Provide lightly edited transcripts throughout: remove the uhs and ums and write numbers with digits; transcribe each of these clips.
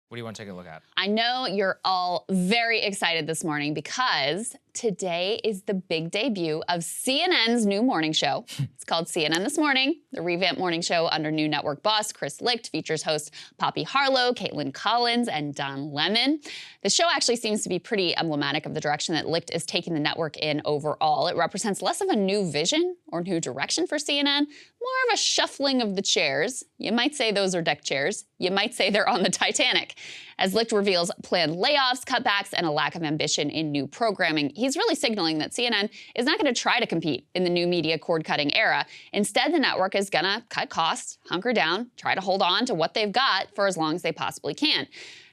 What do you want to take a look at? I know you're all very excited this morning because today is the big debut of CNN's new morning show. It's called CNN This Morning. The revamped morning show under new network boss Chris Licht features hosts Poppy Harlow, Caitlin Collins, and Don Lemon. The show actually seems to be pretty emblematic of the direction that Licht is taking the network in overall. It represents less of a new vision or new direction for CNN, more of a shuffling of the chairs. You might say those are deck chairs. You might say they're on the Titanic. As Licht reveals planned layoffs, cutbacks, and a lack of ambition in new programming, he's really signaling that CNN is not going to try to compete in the new media cord-cutting era. Instead, the network is going to cut costs, hunker down, try to hold on to what they've got for as long as they possibly can.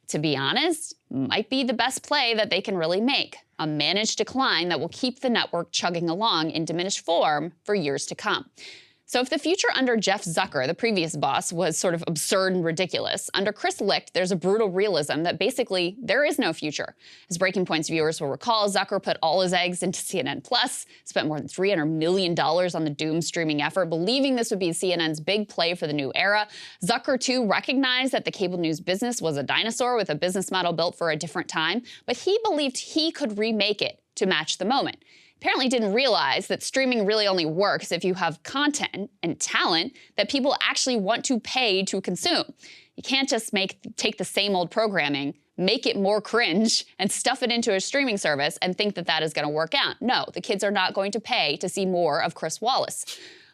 To be honest, might be the best play that they can really make, a managed decline that will keep the network chugging along in diminished form for years to come. So if the future under Jeff Zucker, the previous boss, was sort of absurd and ridiculous, under Chris Licht, there's a brutal realism that basically there is no future. As Breaking Point's viewers will recall, Zucker put all his eggs into CNN Plus, spent more than $300 million on the doom streaming effort, believing this would be CNN's big play for the new era. Zucker, too, recognized that the cable news business was a dinosaur with a business model built for a different time, but he believed he could remake it to match the moment. Apparently didn't realize that streaming really only works if you have content and talent that people actually want to pay to consume. You can't just take the same old programming, make it more cringe, and stuff it into a streaming service and think that that is going to work out. No, the kids are not going to pay to see more of Chris Wallace.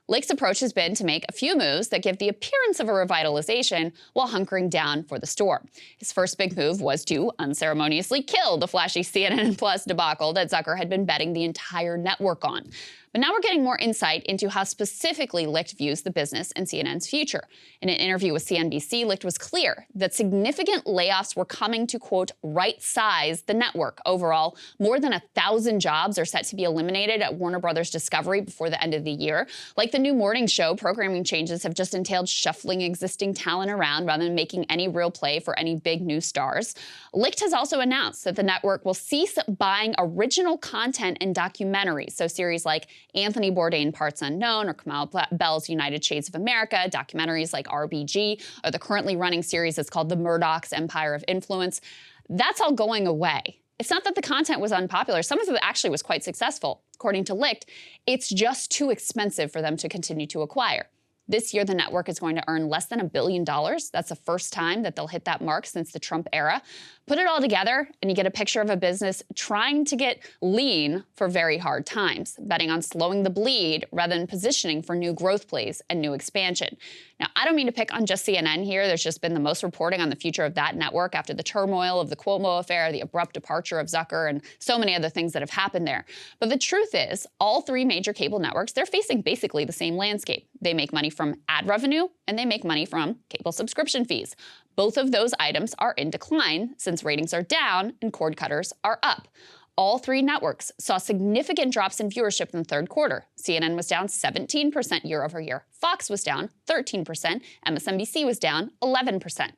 Licht's approach has been to make a few moves that give the appearance of a revitalization while hunkering down for the storm. His first big move was to unceremoniously kill the flashy CNN Plus debacle that Zucker had been betting the entire network on. But now we're getting more insight into how specifically Licht views the business and CNN's future. In an interview with CNBC, Licht was clear that significant layoffs were coming to, quote, right-size the network. Overall, more than 1,000 jobs are set to be eliminated at Warner Brothers Discovery before the end of the year. Like the new morning show, programming changes have just entailed shuffling existing talent around rather than making any real play for any big new stars. Licht has also announced that the network will cease buying original content and documentaries, so series like Anthony Bourdain Parts Unknown or Kamal Bell's United Shades of America, documentaries like RBG, or the currently running series that's called The Murdoch's Empire of Influence. That's all going away. It's not that the content was unpopular. Some of it actually was quite successful. According to Licht, it's just too expensive for them to continue to acquire. This year, the network is going to earn less than $1 billion. That's the first time that they'll hit that mark since the Trump era. Put it all together, and you get a picture of a business trying to get lean for very hard times, betting on slowing the bleed rather than positioning for new growth plays and new expansion. Now, I don't mean to pick on just CNN here. There's just been the most reporting on the future of that network after the turmoil of the Cuomo affair, the abrupt departure of Zucker, and so many other things that have happened there. But the truth is, all three major cable networks, they're facing basically the same landscape. They make money from ad revenue, and they make money from cable subscription fees. Both of those items are in decline since ratings are down and cord cutters are up. All three networks saw significant drops in viewership in the third quarter. CNN was down 17% year over year. Fox was down 13%. MSNBC was down 11%.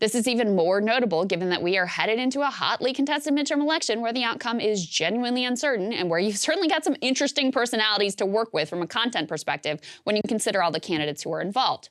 This is even more notable given that we are headed into a hotly contested midterm election where the outcome is genuinely uncertain and where you've certainly got some interesting personalities to work with from a content perspective when you consider all the candidates who are involved.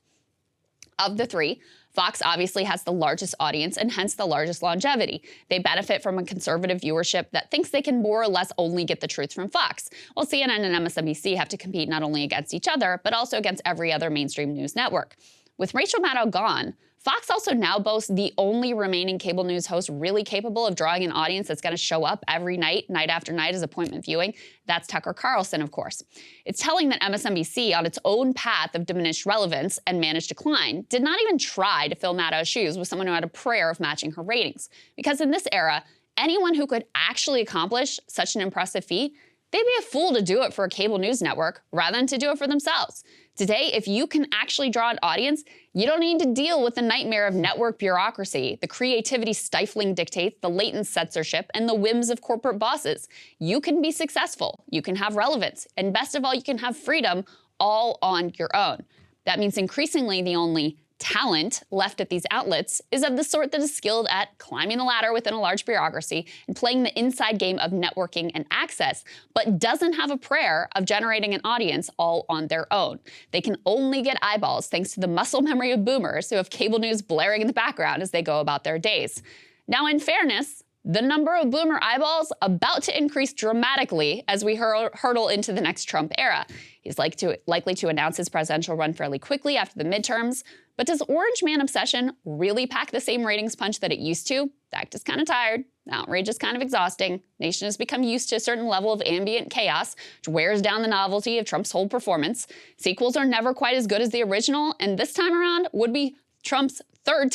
Of the three, Fox obviously has the largest audience and hence the largest longevity. They benefit from a conservative viewership that thinks they can more or less only get the truth from Fox, while CNN and MSNBC have to compete not only against each other, but also against every other mainstream news network. With Rachel Maddow gone, Fox also now boasts the only remaining cable news host really capable of drawing an audience that's going to show up every night, night after night as appointment viewing. That's Tucker Carlson, of course. It's telling that MSNBC, on its own path of diminished relevance and managed decline, did not even try to fill Maddow's shoes with someone who had a prayer of matching her ratings. Because in this era, anyone who could actually accomplish such an impressive feat, they'd be a fool to do it for a cable news network rather than to do it for themselves. Today, if you can actually draw an audience, you don't need to deal with the nightmare of network bureaucracy, the creativity stifling dictates, the latent censorship, and the whims of corporate bosses. You can be successful, you can have relevance, and best of all, you can have freedom all on your own. That means increasingly the only talent left at these outlets is of the sort that is skilled at climbing the ladder within a large bureaucracy and playing the inside game of networking and access, but doesn't have a prayer of generating an audience all on their own. They can only get eyeballs thanks to the muscle memory of boomers who have cable news blaring in the background as they go about their days. Now, in fairness, the number of boomer eyeballs about to increase dramatically as we hurtle into the next Trump era. He's likely to announce his presidential run fairly quickly after the midterms. But does Orange Man obsession really pack the same ratings punch that it used to? The act is kind of tired. The outrage is kind of exhausting. The nation has become used to a certain level of ambient chaos, which wears down the novelty of Trump's whole performance. Sequels are never quite as good as the original, and this time around would be Trump's third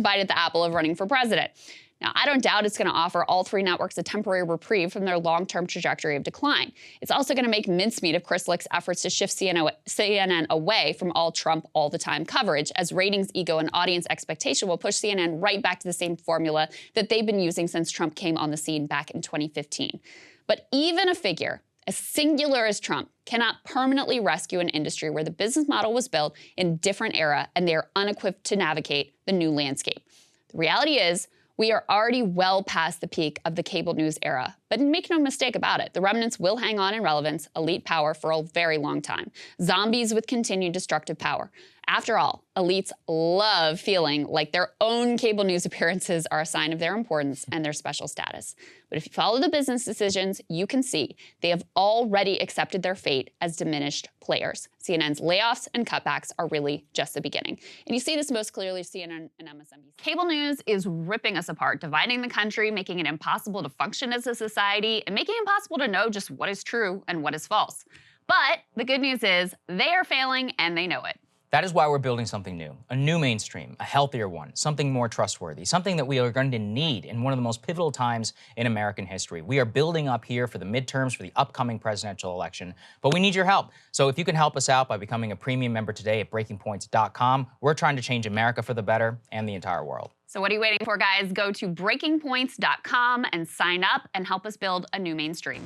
bite at the apple of running for president. Now, I don't doubt it's going to offer all three networks a temporary reprieve from their long-term trajectory of decline. It's also going to make mincemeat of Chris Licht's efforts to shift CNN away from all Trump all-the-time coverage, as ratings, ego, and audience expectation will push CNN right back to the same formula that they've been using since Trump came on the scene back in 2015. But even a figure as singular as Trump cannot permanently rescue an industry where the business model was built in a different era and they are unequipped to navigate the new landscape. The reality is, we are already well past the peak of the cable news era, but make no mistake about it, the remnants will hang on in relevance, elite power for a very long time. Zombies with continued destructive power. After all, elites love feeling like their own cable news appearances are a sign of their importance and their special status. But if you follow the business decisions, you can see they have already accepted their fate as diminished players. CNN's layoffs and cutbacks are really just the beginning. And you see this most clearly CNN and MSNBC. Cable news is ripping us apart, dividing the country, making it impossible to function as a society, and making it impossible to know just what is true and what is false. But the good news is they are failing and they know it. That is why we're building something new, a new mainstream, a healthier one, something more trustworthy, something that we are going to need in one of the most pivotal times in American history. We are building up here for the midterms, for the upcoming presidential election, but we need your help. So if you can help us out by becoming a premium member today at breakingpoints.com, we're trying to change America for the better and the entire world. So what are you waiting for, guys? Go to breakingpoints.com and sign up and help us build a new mainstream.